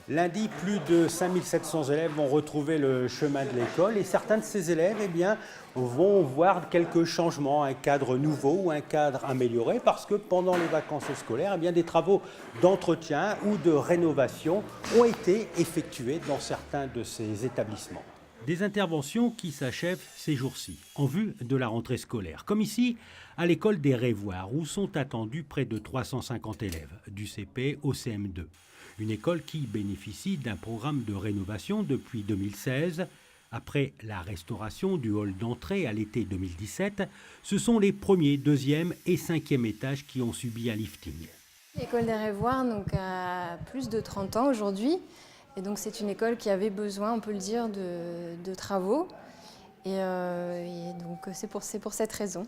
Lundi, plus de 5700 élèves vont retrouver le chemin de l'école et certains de ces élèves vont voir quelques changements, un cadre nouveau ou un cadre amélioré parce que pendant les vacances scolaires, des travaux d'entretien ou de rénovation ont été effectués dans certains de ces établissements. Des interventions qui s'achèvent ces jours-ci, en vue de la rentrée scolaire, comme ici à l'école des Révoirs, où sont attendus près de 350 élèves, du CP au CM2. Une école qui bénéficie d'un programme de rénovation depuis 2016. Après la restauration du hall d'entrée à l'été 2017, ce sont les premiers, deuxième et cinquième étages qui ont subi un lifting. L'école des Révoirs a plus de 30 ans aujourd'hui. Et donc c'est une école qui avait besoin, on peut le dire, de travaux. Et donc c'est pour cette raison.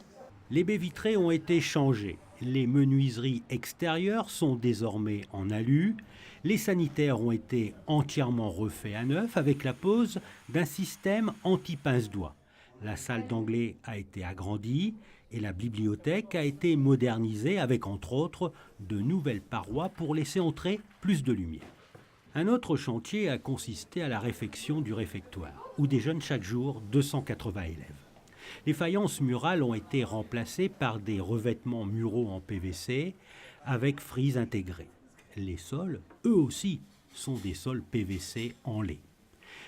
Les baies vitrées ont été changées. Les menuiseries extérieures sont désormais en alu. Les sanitaires ont été entièrement refaits à neuf avec la pose d'un système anti-pince-doigts. La salle d'anglais a été agrandie et la bibliothèque a été modernisée avec entre autres de nouvelles parois pour laisser entrer plus de lumière. Un autre chantier a consisté à la réfection du réfectoire, où déjeunent chaque jour 280 élèves. Les faïences murales ont été remplacées par des revêtements muraux en PVC avec frises intégrées. Les sols, eux aussi, sont des sols PVC en lait.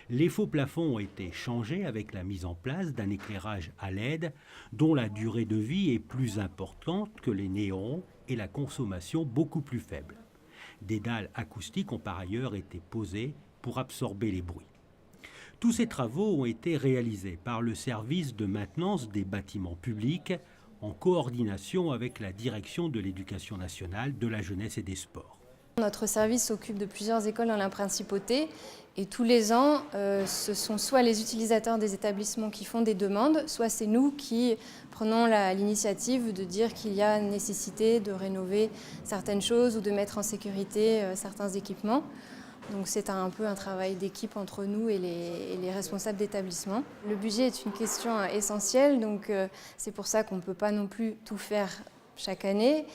Les faux plafonds ont été changés avec la mise en place d'un éclairage à LED dont la durée de vie est plus importante que les néons et la consommation beaucoup plus faible. Des dalles acoustiques ont par ailleurs été posées pour absorber les bruits. Tous ces travaux ont été réalisés par le service de maintenance des bâtiments publics en coordination avec la direction de l'Éducation nationale, de la jeunesse et des sports. Notre service s'occupe de plusieurs écoles dans la principauté et tous les ans, ce sont soit les utilisateurs des établissements qui font des demandes, soit c'est nous qui prenons l'initiative de dire qu'il y a nécessité de rénover certaines choses ou de mettre en sécurité certains équipements. Donc c'est un peu un travail d'équipe entre nous et les responsables d'établissement. Le budget est une question essentielle, donc c'est pour ça qu'on ne peut pas non plus tout faire chaque année.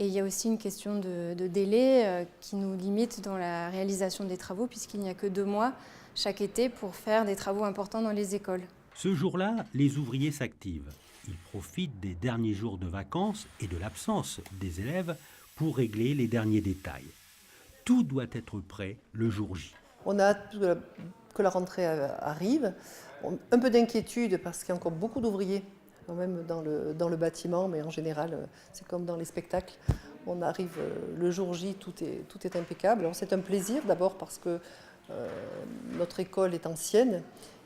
Et il y a aussi une question de délai qui nous limite dans la réalisation des travaux puisqu'il n'y a que 2 mois chaque été pour faire des travaux importants dans les écoles. Ce jour-là, les ouvriers s'activent. Ils profitent des derniers jours de vacances et de l'absence des élèves pour régler les derniers détails. Tout doit être prêt le jour J. On a hâte que la rentrée arrive. Un peu d'inquiétude parce qu'il y a encore beaucoup d'ouvriers quand même dans le bâtiment, mais en général, c'est comme dans les spectacles. On arrive le jour J, tout est impeccable. Alors, c'est un plaisir d'abord parce que notre école est ancienne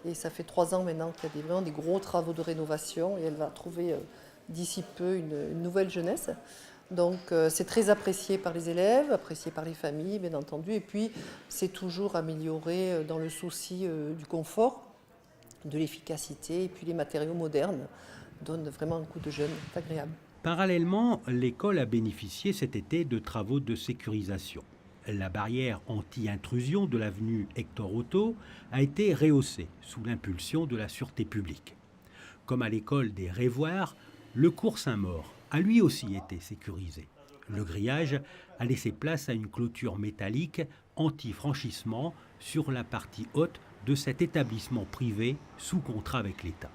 et ça fait 3 ans maintenant qu'il y a vraiment des gros travaux de rénovation et elle va trouver d'ici peu une nouvelle jeunesse. Donc c'est très apprécié par les élèves, apprécié par les familles bien entendu, et puis c'est toujours amélioré dans le souci du confort, de l'efficacité, et puis les matériaux modernes donnent vraiment un coup de jeune, c'est agréable. Parallèlement, l'école a bénéficié cet été de travaux de sécurisation. La barrière anti-intrusion de l'avenue Hector Otto a été rehaussée sous l'impulsion de la sûreté publique. Comme à l'école des Révoirs, le cours Saint-Maur a lui aussi été sécurisé. Le grillage a laissé place à une clôture métallique anti-franchissement sur la partie haute de cet établissement privé sous contrat avec l'État.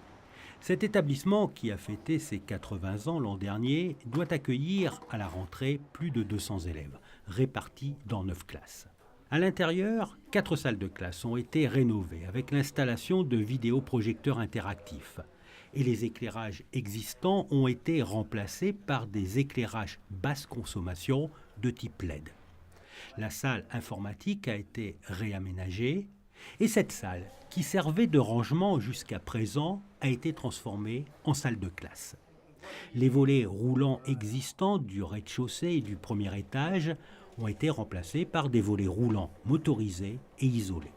Cet établissement, qui a fêté ses 80 ans l'an dernier, doit accueillir à la rentrée plus de 200 élèves, répartis dans 9 classes. À l'intérieur, 4 salles de classe ont été rénovées avec l'installation de vidéoprojecteurs interactifs. Et les éclairages existants ont été remplacés par des éclairages basse consommation de type LED. La salle informatique a été réaménagée et cette salle, qui servait de rangement jusqu'à présent, a été transformée en salle de classe. Les volets roulants existants du rez-de-chaussée et du premier étage ont été remplacés par des volets roulants motorisés et isolés.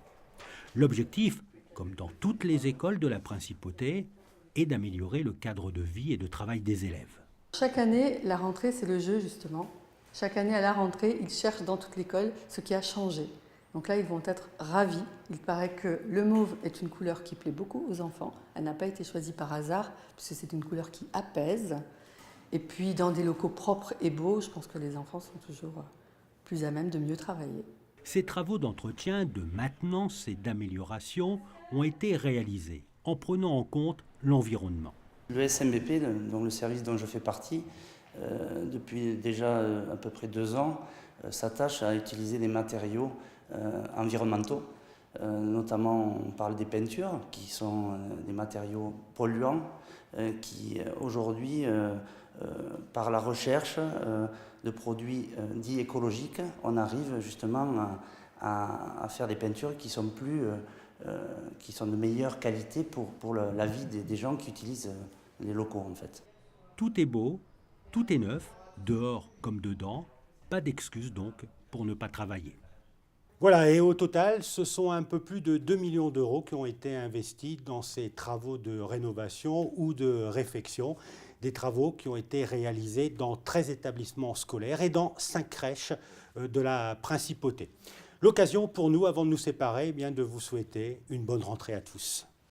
L'objectif, comme dans toutes les écoles de la principauté, est d'améliorer le cadre de vie et de travail des élèves. Chaque année, la rentrée, c'est le jeu justement. Chaque année, à la rentrée, ils cherchent dans toute l'école ce qui a changé. Donc là, ils vont être ravis. Il paraît que le mauve est une couleur qui plaît beaucoup aux enfants. Elle n'a pas été choisie par hasard, puisque c'est une couleur qui apaise. Et puis, dans des locaux propres et beaux, je pense que les enfants sont toujours plus à même de mieux travailler. Ces travaux d'entretien, de maintenance et d'amélioration ont été réalisés en prenant en compte l'environnement. Le SMBP, dont le service dont je fais partie, depuis déjà à peu près 2 ans, s'attache à utiliser des matériaux environnementaux. Notamment, on parle des peintures, qui sont des matériaux polluants, qui aujourd'hui, par la recherche de produits dits écologiques, on arrive justement à faire des peintures qui sont de meilleure qualité pour la vie des gens qui utilisent les locaux en fait. Tout est beau, tout est neuf, dehors comme dedans, pas d'excuse donc pour ne pas travailler. Voilà, et au total, ce sont un peu plus de 2 millions d'euros qui ont été investis dans ces travaux de rénovation ou de réfection, des travaux qui ont été réalisés dans 13 établissements scolaires et dans 5 crèches de la Principauté. L'occasion pour nous, avant de nous séparer, de vous souhaiter une bonne rentrée à tous.